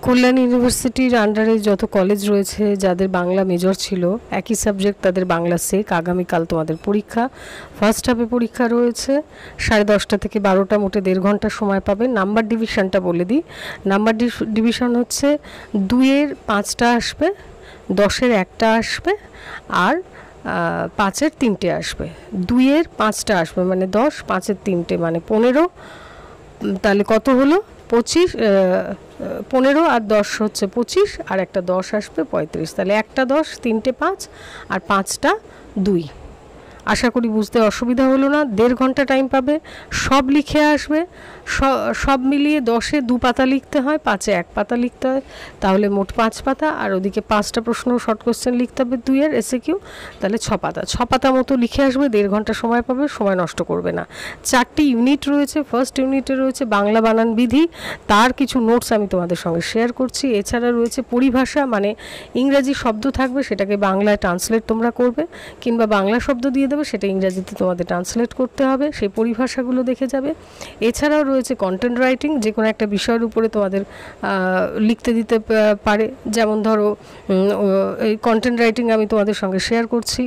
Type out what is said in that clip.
কল্যাণ ইউনিভার্সিটির আন্ডারে যত কলেজ রয়েছে যাদের বাংলা মেজর ছিল একই সাবজেক্ট তাদের বাংলা সেক, আগামীকাল তোমাদের পরীক্ষা। ফার্স্ট হাফে পরীক্ষা রয়েছে 10:30 থেকে 12টা, মোটে 1.5 ঘন্টা সময় পাবে। নাম্বার ডিভিশনটা বলে দিই, নাম্বার ডিভিশন হচ্ছে 2-এর 5টা আসবে, 10-এর 1টা আসবে, আর 5-এর 3টে আসবে। 2-এর 5টা আসবে মানে 10, 5-এর 3টে মানে 15, তাহলে কত হলো 25, 15 আর 10 হচ্ছে 25, আর একটা 10 আসবে 35, তাহলে একটা 10, 3টে 5 আর 5টা 2। আশা করি বুঝতে অসুবিধা হলো না। 1.5 ঘন্টা টাইম পাবে, সব লিখে আসবে। সব মিলিয়ে 10-এ 2 পাতা লিখতে হয়, 5-এ 1 পাতা লিখতে হয়, তাহলে মোট 5 পাতা। আর ওদিকে 5টা প্রশ্ন শর্ট কোশ্চেন লিখতে হবে 2-এর এসএকিউ, তাহলে 6 পাতা। 6 পাতা মতো লিখে আসবে, 1.5 ঘন্টা সময় পাবে, সময় নষ্ট করবে না। 4টি ইউনিট রয়েছে। ফার্স্ট ইউনিটে রয়েছে বাংলা বানান বিধি, তার কিছু নোটস আমি তোমাদের সঙ্গে শেয়ার করছি। এছাড়া রয়েছে পরিভাষা, মানে ইংরাজি শব্দ থাকবে সেটাকে বাংলায় ট্রান্সলেট তোমরা করবে, কিংবা বাংলা শব্দ দিয়ে দেবে সেটা ইংরাজিতে তোমাদের ট্রান্সলেট করতে হবে, সেই পরিভাষাগুলো দেখে যাবে। এছাড়াও রয়েছে কন্টেন্ট রাইটিং, যে কোনো একটা বিষয়ের উপরে তোমাদের লিখতে দিতে পারে। যেমন ধরো এই কন্টেন্ট রাইটিং আমি তোমাদের সঙ্গে শেয়ার করছি।